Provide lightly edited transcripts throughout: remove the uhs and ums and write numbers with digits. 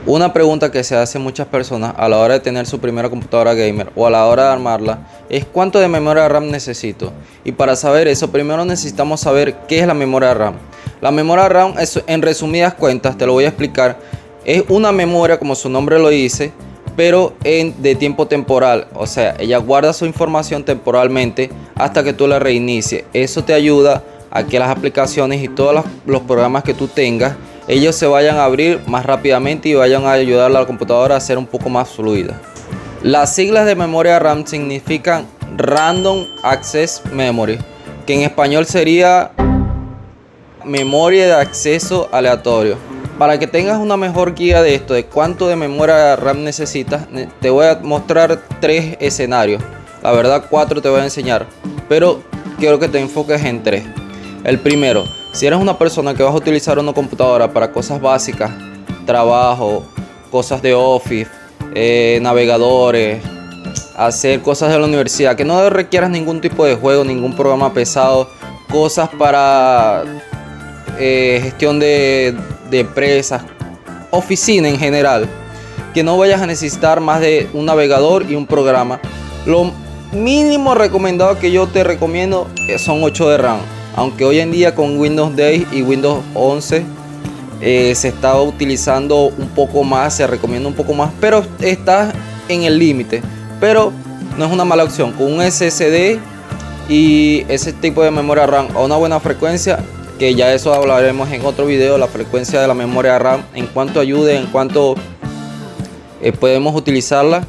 Una pregunta que se hace muchas personas a la hora de tener su primera computadora gamer o a la hora de armarla es ¿cuánto de memoria RAM necesito? Y para saber eso, primero necesitamos saber qué es la memoria RAM. La memoria RAM es, en resumidas cuentas, te lo voy a explicar, es una memoria como su nombre lo dice, pero de tiempo temporal. O sea, ella guarda su información temporalmente hasta que tú la reinicies. Eso te ayuda a que las aplicaciones y todos los programas que tú tengas, ellos se vayan a abrir más rápidamente y vayan a ayudar a la computadora a ser un poco más fluida. Las siglas de memoria RAM significan Random Access Memory, que en español sería memoria de acceso aleatorio. Para que tengas una mejor guía de esto, de cuánto de memoria RAM necesitas, te voy a mostrar 3 escenarios. La verdad 4 te voy a enseñar, pero quiero que te enfoques en 3. El primero, si eres una persona que vas a utilizar una computadora para cosas básicas, trabajo, cosas de office, navegadores, hacer cosas de la universidad, que no requieras ningún tipo de juego, ningún programa pesado, cosas para gestión de empresas, oficina en general, que no vayas a necesitar más de un navegador y un programa. Lo mínimo recomendado que yo te recomiendo son 8 de RAM. Aunque hoy en día con Windows 10 y Windows 11 se está utilizando un poco más, se recomienda un poco más, pero está en el límite. Pero no es una mala opción. Con un SSD y ese tipo de memoria RAM a una buena frecuencia, que ya eso hablaremos en otro video, la frecuencia de la memoria RAM, en cuanto ayude, en cuanto podemos utilizarla,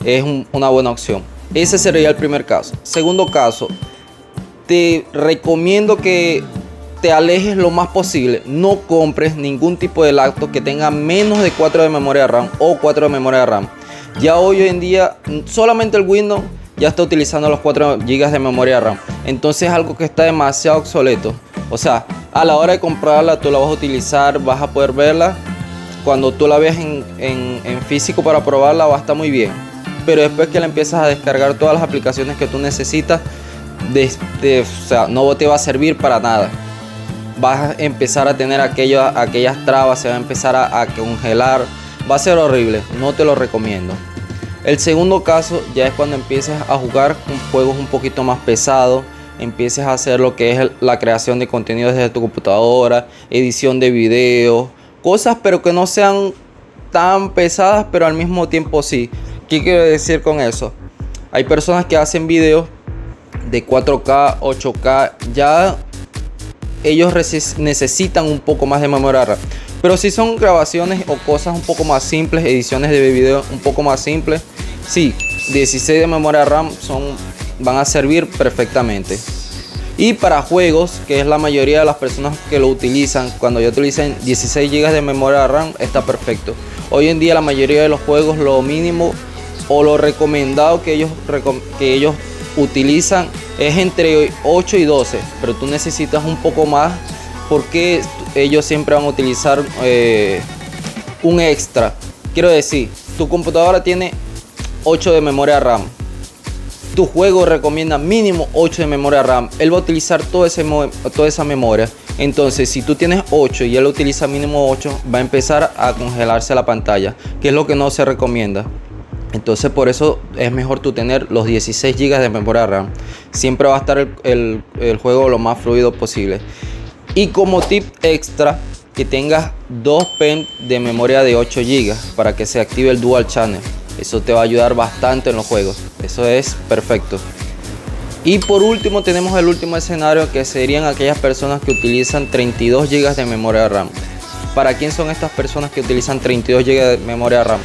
es una buena opción. Ese sería el primer caso. Segundo caso, te recomiendo que te alejes lo más posible. No compres ningún tipo de laptop que tenga menos de 4 de memoria RAM o 4 de memoria RAM. Ya hoy en día solamente el Windows ya está utilizando los 4 GB de memoria RAM. Entonces es algo que está demasiado obsoleto. O sea, a la hora de comprarla tú la vas a utilizar, vas a poder verla. Cuando tú la veas en físico para probarla va a estar muy bien. Pero después que la empiezas a descargar todas las aplicaciones que tú necesitas, o sea, no te va a servir para nada. Vas a empezar a tener aquellas trabas, se va a empezar a congelar, va a ser horrible, no te lo recomiendo. El segundo caso ya es cuando empieces a jugar juegos un poquito más pesados, empieces a hacer lo que es la creación de contenido desde tu computadora, edición de videos, cosas pero que no sean tan pesadas, pero al mismo tiempo sí. ¿Qué quiero decir con eso? Hay personas que hacen videos de 4K, 8K, ya ellos necesitan un poco más de memoria RAM. Pero si son grabaciones o cosas un poco más simples, ediciones de video un poco más simples, sí, 16 de memoria RAM van a servir perfectamente. Y para juegos, que es la mayoría de las personas que lo utilizan, cuando ya utilizan 16 GB de memoria RAM, está perfecto. Hoy en día la mayoría de los juegos, lo mínimo o lo recomendado que ellos utilizan es entre 8 y 12, pero tú necesitas un poco más porque ellos siempre van a utilizar un extra. Quiero decir, tu computadora tiene 8 de memoria RAM, tu juego recomienda mínimo 8 de memoria RAM, él va a utilizar toda esa memoria. Entonces si tú tienes 8 y él utiliza mínimo 8, va a empezar a congelarse la pantalla, que es lo que no se recomienda. Entonces por eso es mejor tú tener los 16 GB de memoria RAM. Siempre va a estar el juego lo más fluido posible. Y como tip extra, que tengas 2 pen de memoria de 8 GB para que se active el Dual Channel. Eso te va a ayudar bastante en los juegos. Eso es perfecto. Y por último tenemos el último escenario, que serían aquellas personas que utilizan 32 GB de memoria RAM. ¿Para quién son estas personas que utilizan 32 GB de memoria RAM?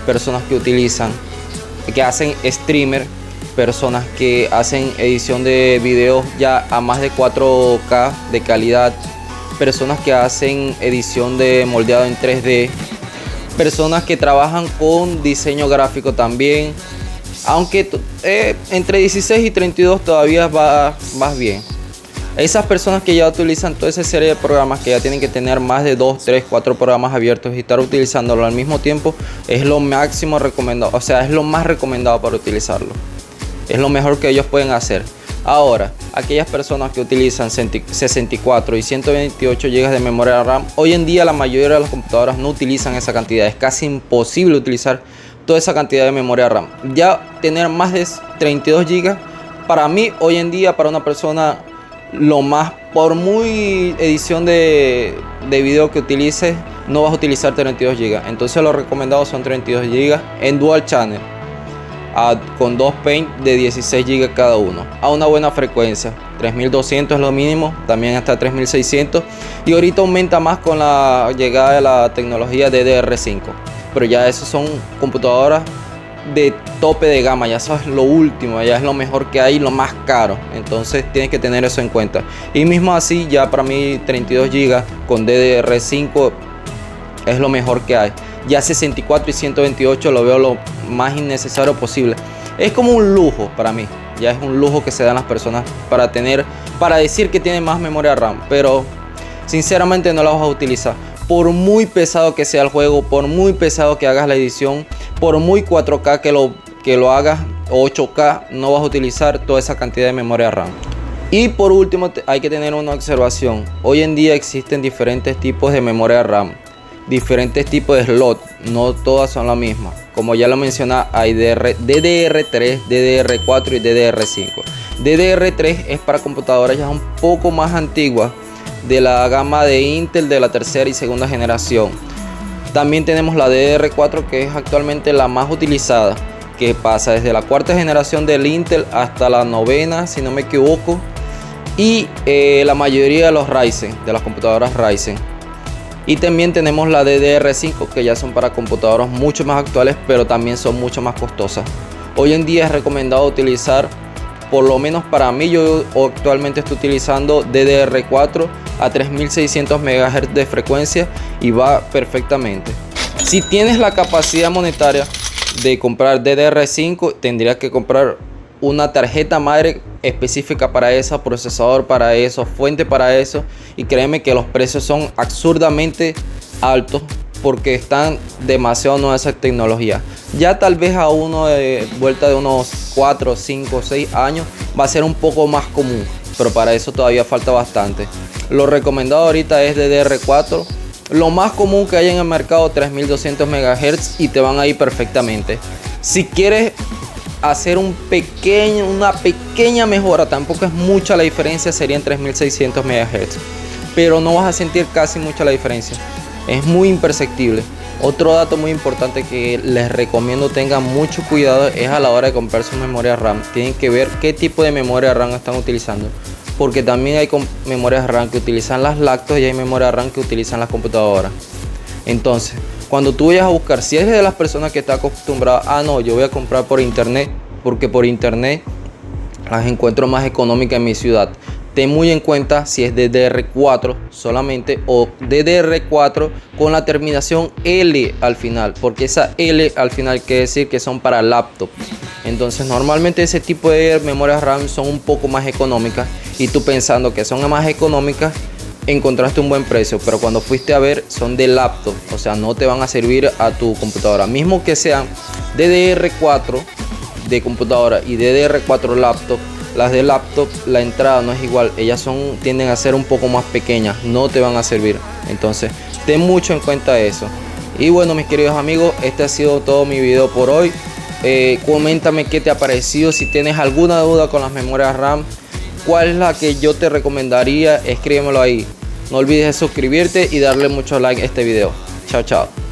Personas que hacen streamer, personas que hacen edición de videos ya a más de 4K de calidad, personas que hacen edición de moldeado en 3D, personas que trabajan con diseño gráfico también, aunque entre 16 y 32 todavía vas bien. Esas personas que ya utilizan toda esa serie de programas, que ya tienen que tener más de 2, 3, 4 programas abiertos y estar utilizándolo al mismo tiempo, es lo máximo recomendado, o sea, es lo más recomendado para utilizarlo. Es lo mejor que ellos pueden hacer. Ahora, aquellas personas que utilizan 64 y 128 GB de memoria RAM, hoy en día la mayoría de las computadoras no utilizan esa cantidad. Es casi imposible utilizar toda esa cantidad de memoria RAM. Ya tener más de 32 GB, para mí hoy en día, para una persona, lo más, por muy edición de video que utilices, no vas a utilizar 32 GB. Entonces lo recomendado son 32 GB en Dual Channel, con dos paint de 16 GB cada uno, a una buena frecuencia. 3200 es lo mínimo, también hasta 3600, y ahorita aumenta más con la llegada de la tecnología DDR5, pero ya esos son computadoras de tope de gama, ya eso es lo último, ya es lo mejor que hay, lo más caro. Entonces tienes que tener eso en cuenta. Y mismo así, ya para mí 32 GB con DDR5 es lo mejor que hay. Ya 64 y 128 lo veo lo más innecesario posible. Es como un lujo para mí. Ya es un lujo que se dan las personas para decir que tienen más memoria RAM. Pero sinceramente no la vas a utilizar. Por muy pesado que sea el juego, por muy pesado que hagas la edición, por muy 4K que lo hagas, 8K, no vas a utilizar toda esa cantidad de memoria RAM. Y por último, hay que tener una observación. Hoy en día existen diferentes tipos de memoria RAM, diferentes tipos de slot, no todas son las mismas. Como ya lo mencioné, hay DDR3, DDR4 y DDR5. DDR3 es para computadoras ya un poco más antiguas, de la gama de Intel de la tercera y segunda generación. También tenemos la DDR4, que es actualmente la más utilizada, que pasa desde la cuarta generación del Intel hasta la novena, si no me equivoco, y la mayoría de los Ryzen, de las computadoras Ryzen. Y también tenemos la DDR5, que ya son para computadoras mucho más actuales, pero también son mucho más costosas. Hoy en día es recomendado utilizar, por lo menos para mí, yo actualmente estoy utilizando DDR4 a 3600 MHz de frecuencia y va perfectamente. Si tienes la capacidad monetaria de comprar DDR5, tendrías que comprar una tarjeta madre específica para eso, procesador para eso, fuente para eso, y créeme que los precios son absurdamente altos porque están demasiado nuevas esas tecnologías. Ya tal vez a uno de vuelta de unos 4, 5, 6 años va a ser un poco más común, pero para eso todavía falta bastante. Lo recomendado ahorita es DDR4, lo más común que hay en el mercado, 3200 MHz, y te van a ir perfectamente. Si quieres hacer una pequeña mejora, tampoco es mucha la diferencia, serían 3600 MHz, pero no vas a sentir casi mucha la diferencia, es muy imperceptible. Otro dato muy importante que les recomiendo tengan mucho cuidado es a la hora de comprar su memoria RAM. Tienen que ver qué tipo de memoria RAM están utilizando, porque también hay memorias RAM que utilizan las lactos y hay memoria RAM que utilizan las computadoras. Entonces, cuando tú vayas a buscar, si eres de las personas que está acostumbrada, no, yo voy a comprar por internet, porque por internet las encuentro más económicas en mi ciudad. Ten muy en cuenta si es DDR4 solamente o DDR4 con la terminación L al final, porque esa L al final quiere decir que son para laptop. Entonces normalmente ese tipo de memorias RAM son un poco más económicas, y tú pensando que son más económicas encontraste un buen precio, pero cuando fuiste a ver son de laptop, o sea, no te van a servir a tu computadora. Mismo que sean DDR4 de computadora y DDR4 laptop, las de laptop la entrada no es igual, ellas tienden a ser un poco más pequeñas, no te van a servir. Entonces ten mucho en cuenta eso. Y bueno, mis queridos amigos, este ha sido todo mi video por hoy. Coméntame qué te ha parecido, si tienes alguna duda con las memorias RAM, cuál es la que yo te recomendaría, escríbemelo ahí. No olvides suscribirte y darle mucho like a este video. Chao, chao.